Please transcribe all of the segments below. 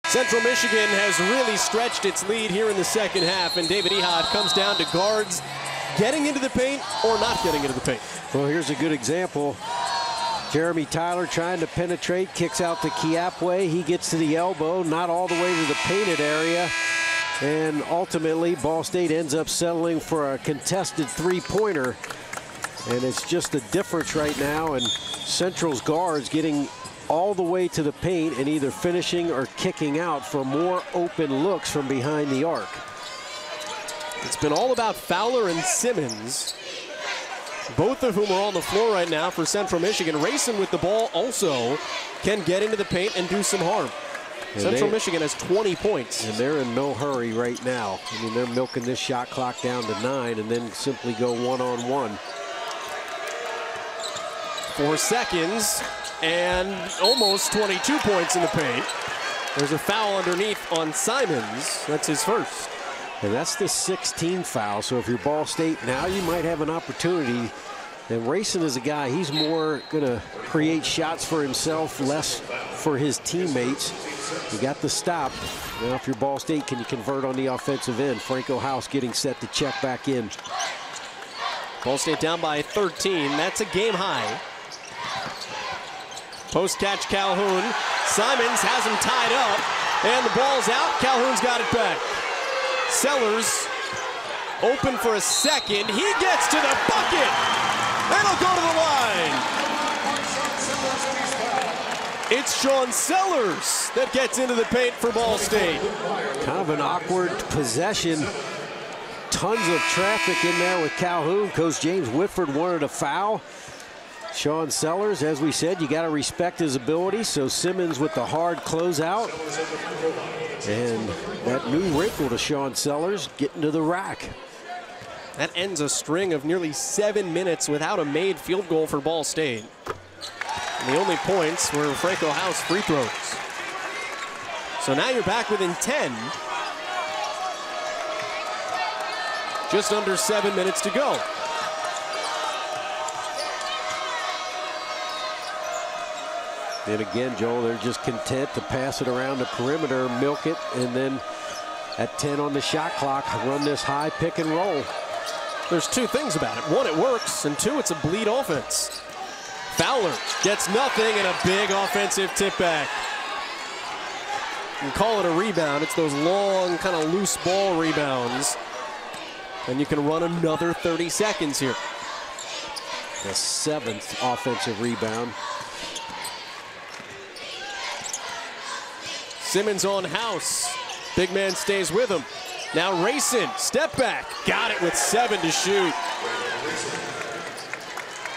Central Michigan has really stretched its lead here in the second half, and David Ehad comes down to guards getting into the paint or not getting into the paint. Well, here's a good example. Jeremy Tyler trying to penetrate, kicks out to Kiapwe. He gets to the elbow, not all the way to the painted area. And ultimately, Ball State ends up settling for a contested three-pointer. And it's just a difference right now. And Central's guards getting all the way to the paint and either finishing or kicking out for more open looks from behind the arc. It's been all about Fowler and Simmons, both of whom are on the floor right now for Central Michigan. Racing with the ball also can get into the paint and do some harm. And Central Michigan has 20 points. And they're in no hurry right now. I mean, they're milking this shot clock down to 9 and then simply go one-on-one. 4 seconds and almost 22 points in the paint. There's a foul underneath on Simons. That's his first. And that's the 16th foul. So if you're Ball State now, you might have an opportunity. And Racing is a guy, he's more going to create shots for himself, less for his teammates. You got the stop. Now if you're Ball State, can you convert on the offensive end? Franco House getting set to check back in. Ball State down by 13. That's a game high. Post catch Calhoun. Simons has him tied up. And the ball's out. Calhoun's got it back. Sellers open for a second. He gets to the bucket. And he'll go to the line. It's Sean Sellers that gets into the paint for Ball State. Kind of an awkward possession. Tons of traffic in there with Calhoun. Coach James Whitford wanted a foul. Sean Sellers, as we said, you got to respect his ability. So Simmons with the hard closeout. And that new wrinkle to Sean Sellers, getting to the rack. That ends a string of nearly 7 minutes without a made field goal for Ball State. And the only points were Franco House free throws. So now you're back within 10. Just under 7 minutes to go. And again, Joel, they're just content to pass it around the perimeter, milk it, and then at 10 on the shot clock, run this high pick and roll. There's two things about it. One, it works, and two, it's a bleed offense. Fowler gets nothing and a big offensive tip back. You can call it a rebound. It's those long, kind of loose ball rebounds. And you can run another 30 seconds here. The 7th offensive rebound. Simmons on House. Big man stays with him. Now Racing, step back. Got it with 7 to shoot.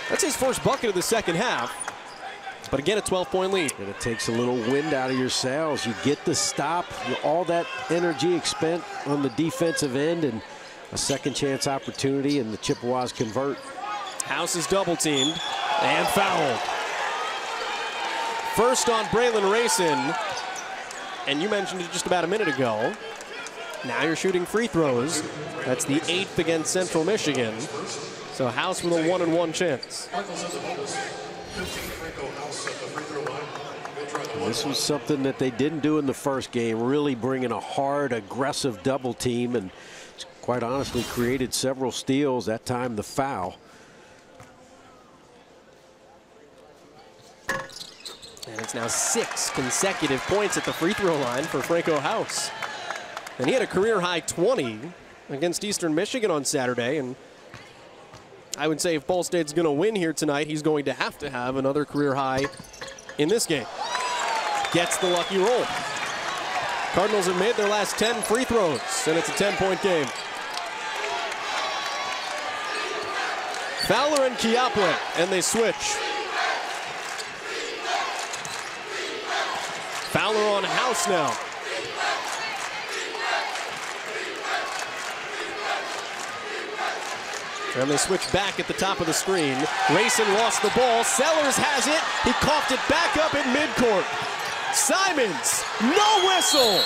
That's his first bucket of the second half. But again, a 12-point lead. And it takes a little wind out of your sails. You get the stop, all that energy expended on the defensive end, and a second chance opportunity, and the Chippewas convert. House is double teamed and fouled. First on Braylon Racing. And you mentioned it just about a minute ago. Now you're shooting free throws. That's the 8th against Central Michigan. So House with a 1-on-1 chance. This was something that they didn't do in the first game, really bringing a hard, aggressive double team, and quite honestly created several steals. That time the foul. And it's now 6 consecutive points at the free throw line for Franco House. And he had a career-high 20 against Eastern Michigan on Saturday. And I would say if Ball State's going to win here tonight, he's going to have another career-high in this game. Gets the lucky roll. Cardinals have made their last 10 free throws, and it's a 10-point game. Fowler and Kiapwe, and they switch. Fowler on House now. And they switch back at the top of the screen. Racing lost the ball. Sellers has it. He coughed it back up in midcourt. Simons, no whistle.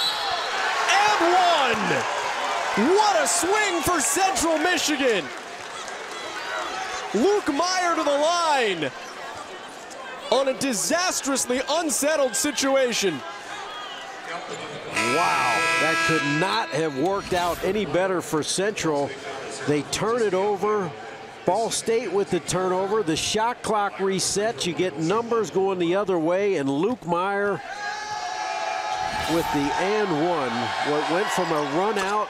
And one. What a swing for Central Michigan. Luke Meyer to the line on a disastrously unsettled situation. Wow, that could not have worked out any better for Central. They turn it over. Ball State with the turnover. The shot clock resets. You get numbers going the other way, and Luke Meyer with the and one. What went from a run out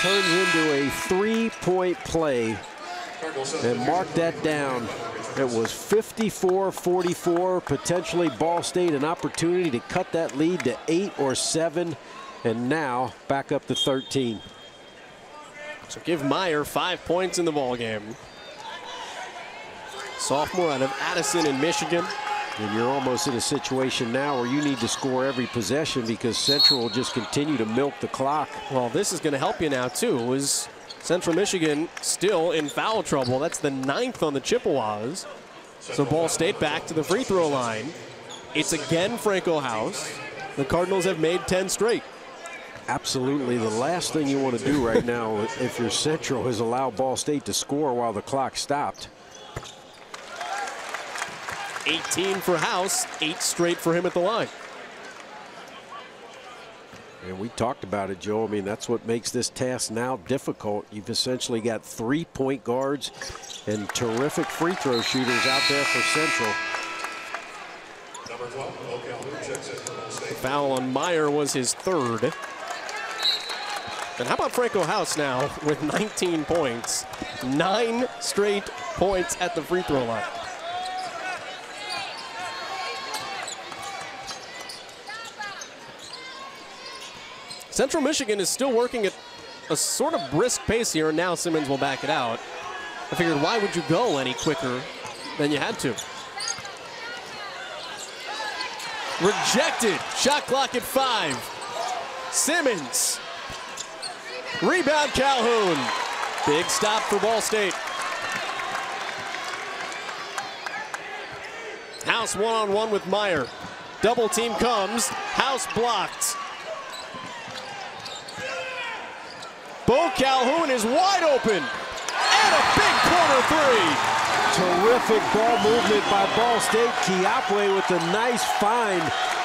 turns into a three-point play. And mark that down. It was 54-44, potentially Ball State an opportunity to cut that lead to 8 or 7, and now back up to 13. So give Meyer 5 points in the ball game. Sophomore out of Addison in Michigan. And you're almost in a situation now where you need to score every possession because Central will just continue to milk the clock. Well, this is going to help you now, too, is Central Michigan still in foul trouble. That's the 9th on the Chippewas. So Ball State back to the free throw line. It's again Franco House. The Cardinals have made 10 straight. Absolutely. The last thing you want to do right now if you're Central is allow Ball State to score while the clock stopped. 18 for House, 8 straight for him at the line. And we talked about it, Joe. I mean, that's what makes this task now difficult. You've essentially got 3 point guards and terrific free throw shooters out there for Central. The foul on Meyer was his 3rd. And how about Franco House now with 19 points? 9 straight points at the free throw line. Central Michigan is still working at a sort of brisk pace here, and now Simmons will back it out. I figured, why would you go any quicker than you had to? Rejected. Shot clock at 5. Simmons. Rebound Calhoun. Big stop for Ball State. House one-on-one with Meyer. Double team comes. House blocked. Bo Calhoun is wide open. And a big corner 3. Terrific ball movement by Ball State. Kiapwe with a nice find.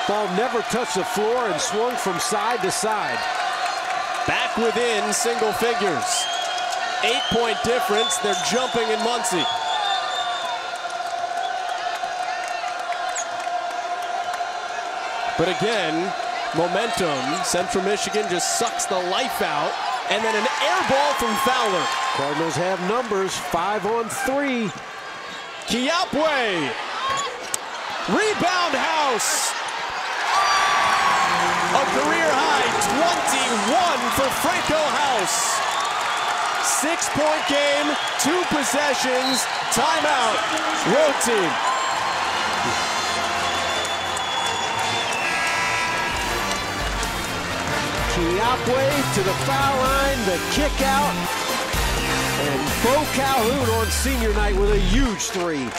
Ball never touched the floor and swung from side to side. Back within single figures. 8-point difference. They're jumping in Muncie. But again, momentum. Central Michigan just sucks the life out. And then an air ball from Fowler. Cardinals have numbers, 5 on 3. Kiapwe. Rebound House. A career high 21 for Franco House. 6-point game, 2 possessions, timeout, road team. Kiapwe to the foul line, the kick out, and Bo Calhoun on senior night with a huge 3.